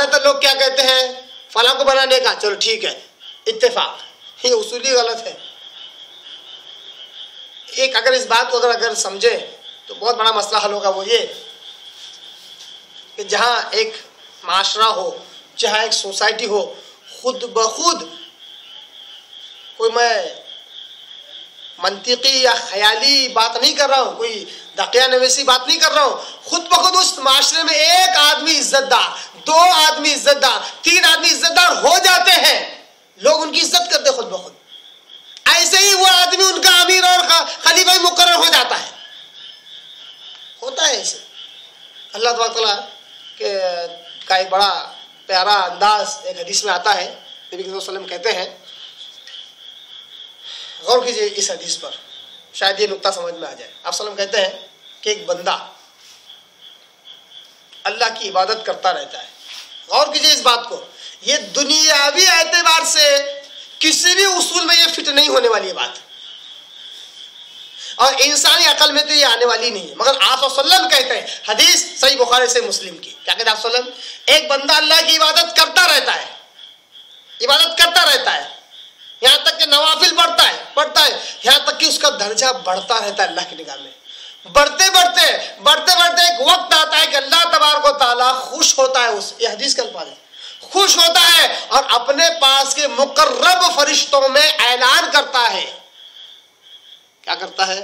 ज़्यादातर लोग क्या कहते हैं, फलां को बनाने का, चलो ठीक है, इत्तेफाक। ये उसूली गलत है। एक अगर इस बात को अगर समझे तो बहुत बड़ा मसला हल होगा। वो ये कि जहाँ एक माशरा हो, जहाँ एक सोसाइटी हो, खुद ब खुद, कोई मैं मंतिकी या ख्याली बात नहीं कर रहा हूँ, कोई दकिया नवेसी बात नहीं कर रहा हूँ, खुद ब खुद उस माशरे में एक आदमी इज्जतदार, 2 आदमी इज्जतदार, 3 आदमी इज्जतदार हो जाते हैं, लोग उनकी इज्जत करते खुद ब खुद। ऐसे ही वो आदमी उनका अमीर और खलीफा मुकर्रर हो जाता है। होता है ऐसे। अल्लाह ताला का एक बड़ा प्यारा अंदाज एक हदीस में आता है। नबी सल्लल्लाहु अलैहि वसल्लम कहते हैं, गौर कीजिए इस हदीस पर, शायद ये नुक्ता समझ में आ जाए। आप सल्लम कहते हैं कि एक बंदा अल्लाह की इबादत करता रहता है। गौर कीजिए इस बात को, ये दुनियावी एतबार से किसी भी उसूल में ये फिट नहीं होने वाली है बात, और इंसानी अकल में तो ये आने वाली नहीं है। मगर आप सल्लम कहते हैं, हदीस सही बुखारी से मुस्लिम की, क्या कहते हैं आप सल्लम, एक बंदा अल्लाह की इबादत करता रहता है, इबादत करता रहता है, यहाँ तक कि नवाफिल पढ़ता है, यहाँ तक कि उसका दर्जा बढ़ता रहता है अल्लाह की निगाह में। बढ़ते बढ़ते एक वक्त आता है कि अल्लाह तबारक व तआला खुश होता है, उस ये हदीस का अल्फाज है, खुश होता है और अपने पास के मुकर्रब फरिश्तों में ऐलान करता है। क्या करता है?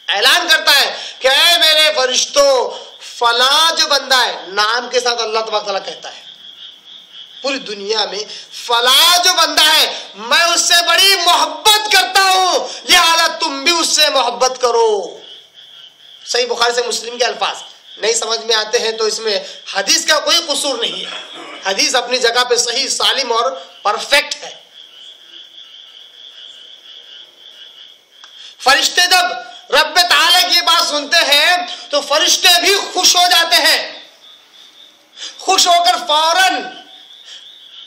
ऐलान करता है कि ऐ मेरे फरिश्तों, फला जो बंदा है, नाम के साथ अल्लाह तबारक व तआला कहता है पूरी दुनिया में, फला जो बंदा है मैं उससे बड़ी मोहब्बत करता हूं, लिहाजा तुम भी उससे मोहब्बत करो। सही बुखारी से मुस्लिम के अल्फाज नहीं समझ में आते हैं तो इसमें हदीस का कोई कसूर नहीं है, हदीस अपनी जगह पे सही, सालिम और परफेक्ट है। फरिश्ते जब रब्बे ताला की बात सुनते हैं तो फरिश्ते भी खुश हो जाते हैं, खुश होकर फौरन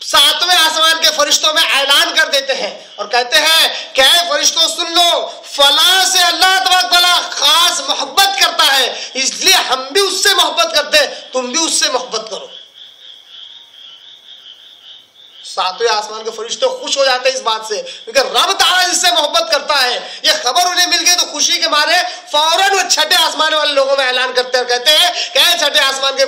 7वें आसमान के फरिश्तों में ऐलान कर देते हैं और कहते हैं क्या फरिश्तों सुन लो, फला से अल्लाह तबारक तआला खास मोहब्बत करता है, इसलिए हम भी उससे मोहब्बत करते हैं, तुम भी उससे मोहब्बत करो। 7वें आसमान के फरिश्ते खुश हो जाते हैं इस बात से, क्योंकि रब ताला इससे मोहब्बत करता है। ये खबर उन्हें मिल गई तो खुशी के मारे फौरन वो 6ठे आसमान वाले लोगों में ऐलान करते हैं और कहते हैं क्या 6ठे आसमान के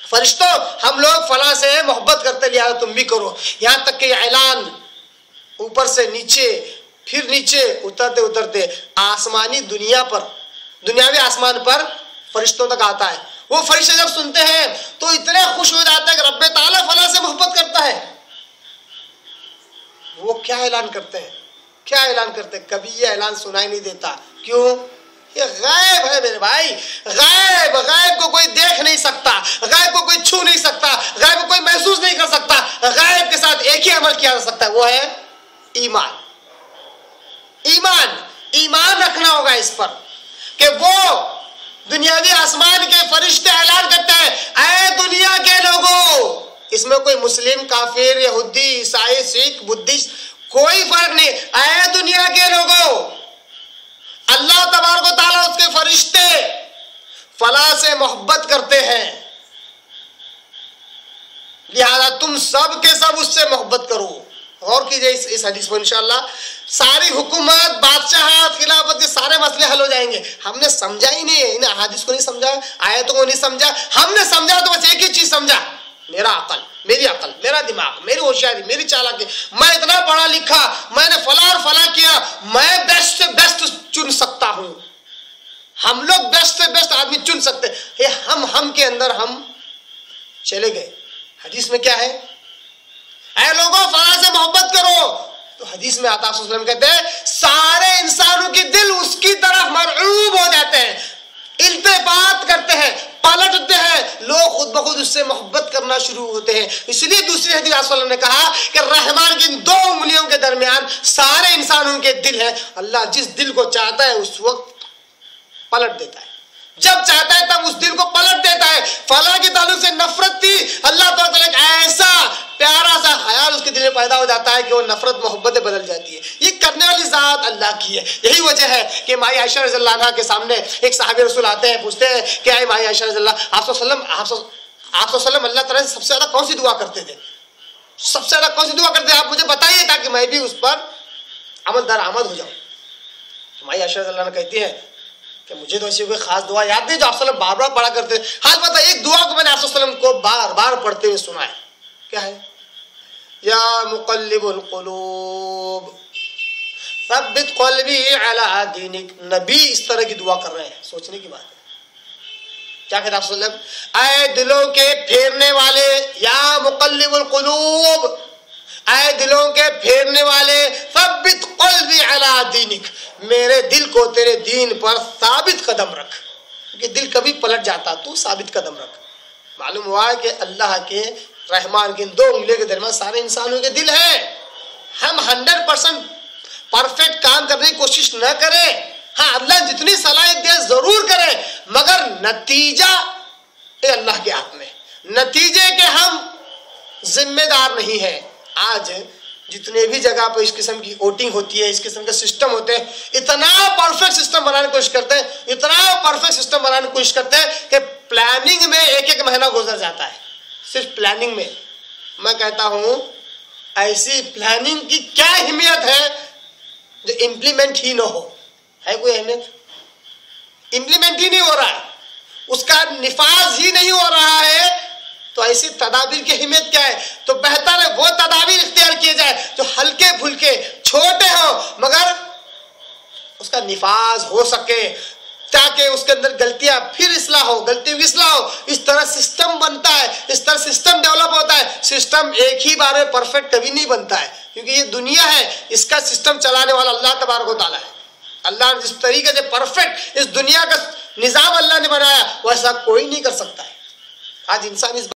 फरिश्तों हम लोग फला से मोहब्बत करते, लिया तुम भी करो। यहाँ तक कि ऐलान ऊपर से नीचे, फिर नीचे उतरते उतरते आसमानी दुनिया पर, दुनियावी आसमान पर फरिश्तों तक आता है। वो फरिश्ते जब सुनते हैं तो इतने खुश हो जाते हैं कि रब्बे ताला फला से मोहब्बत करता है। वो क्या ऐलान करते हैं, क्या ऐलान करते हैं? कभी ये ऐलान सुनाई नहीं देता। क्यों? ये गैब है मेरे भाई, गैब को कोई देख नहीं सकता, गैब को कोई छू नहीं सकता, गैब को कोई महसूस नहीं कर सकता। गैब के साथ एक ही अमल किया जा सकता है, वो है ईमान। ईमान रखना होगा इस पर कि वो दुनियावी आसमान के फरिश्ते ऐलान करते हैं, ऐ दुनिया के लोगों, इसमें कोई मुस्लिम, काफिर, यहूदी, ईसाई, सिख, बुद्धिस्ट कोई फर्क नहीं, ऐ दुनिया के लोगों, अल्लाह तबारक व तआला उसके फरिश्ते फला से मोहब्बत करते हैं, लिहाजा तुम सब के सब उससे मोहब्बत करो। और कीजिए इस हदीस को, इंशाअल्लाह सारी हुकूमत, बादशाहत, खिलाफत के सारे मसले हल हो जाएंगे। हमने समझा ही नहीं है, इन हदीस को नहीं समझा, आयतों को नहीं समझा। हमने समझा तो बस एक ही चीज समझा, मेरा अकल, मेरा दिमाग, मेरी होशियारी, मेरी चालाकी, मैं इतना पढ़ा लिखा, मैंने फला और फला किया, मैं बेस्ट से बेस्ट चुन सकता हूं। हम लोग बेस्ट से बेस्ट आदमी चुन सकते हैं। हम के अंदर हम चले गए। हदीस में क्या है? ऐ लोगों फला से मोहब्बत करो, तो हदीस में आता है कहते हैं सारे इंसानों के दिल उसकी तरफ मरऊब हो जाते हैं, इल्तिफात करते हैं, पलटते हैं, लोग खुद ब खुद उससे मोहब्बत करना शुरू होते हैं। इसलिए दूसरी हदीस रसूल ने कहा कि रहमान की 2 उंगलियों के दरमियान सारे इंसानों के दिल है, अल्लाह जिस दिल को चाहता है उस वक्त पलट देता है, जब चाहता है तब उस दिल को पलट देता है। फला के ताल्लुक से नफरत थी, अल्लाह ताला एक ऐसा प्यारा सा ख्याल उसके दिल में पैदा हो जाता है कि वो नफरत मोहब्बत बदल जाती है। ये करने वाली जात अल्लाह की है। यही वजह है कि माई आयशा रज़ियल्लाहु अन्हा के सामने एक सहाबी रसूल आते हैं, पूछते हैं कि माई आयशा रज़ियल्लाहु, आप आप अल्लाह ताला से सबसे ज्यादा कौन सी दुआ करते थे? सबसे ज्यादा कौन सी दुआ करते थे? आप मुझे बताइए ताकि मैं भी उस पर अमल दरामद हो जाऊं। हमारी आयशा रज़ियल्लाहु अन्हा कहती है कि मुझे तो ऐसी कोई खास दुआ याद नहीं जो आप बार बार पढ़ा करते। हाल बता, एक दुआ को मैंने आप को बार बार पढ़ते हुए सुना है, क्या है? या मुक़ल्लिबुल क़ुलूब सब्बित क़ल्बी अला दीनिक। नबी इस तरह की दुआ कर रहे हैं, सोचने की बात है। क्या कहते आप? ऐ दिलों के फेरने वाले, या मुक़ल्लिबुल क़ुलूब, ऐ दिलों के फेरने वाले, सब्बित क़ल्बी अला दीनिक, मेरे दिल को तेरे दीन पर साबित कदम रख, क्योंकि दिल कभी पलट जाता, तू साबित कदम रख। मालूम हुआ कि अल्लाह के रहमान के दो उंगलियों के दरमियान सारे इंसानों के दिल है। हम 100% परफेक्ट काम करने की कोशिश न करें। हाँ, अल्लाह जितनी सलाहियत दे जरूर करें, मगर नतीजा ये अल्लाह के हाथ में। नतीजे के हम जिम्मेदार नहीं है। आज जितने भी जगह पर इस किस्म की वोटिंग होती है, इस किस्म के सिस्टम होते हैं, इतना परफेक्ट सिस्टम बनाने की कोशिश करते हैं, इतना परफेक्ट सिस्टम बनाने की कोशिश करते हैं कि प्लानिंग में एक महीना गुजर जाता है, सिर्फ प्लानिंग में। मैं कहता हूं ऐसी प्लानिंग की क्या अहमियत है जो इम्प्लीमेंट ही ना हो? है कोई अहमियत? इम्प्लीमेंट ही नहीं हो रहा है, उसका निफाज ही नहीं हो रहा है, तो ऐसी तदाबीर की अहमियत क्या है? तो बेहतर है वो तदाबीर इख्तियार किए जाए जो हल्के फुल्के छोटे हो, मगर उसका निफाज हो सके, ताकि उसके अंदर गलतियां फिर इस्लाह हो, गलतियों की इस्लाह हो। इस तरह सिस्टम बनता है, इस तरह सिस्टम डेवलप होता है। सिस्टम एक ही बार में परफेक्ट कभी नहीं बनता है, क्योंकि ये दुनिया है, इसका सिस्टम चलाने वाला अल्लाह तबारक व तआला है। अल्लाह ने जिस तरीके से परफेक्ट इस दुनिया का निजाम अल्लाह ने बनाया, वैसा कोई नहीं कर सकता है। आज इंसान इस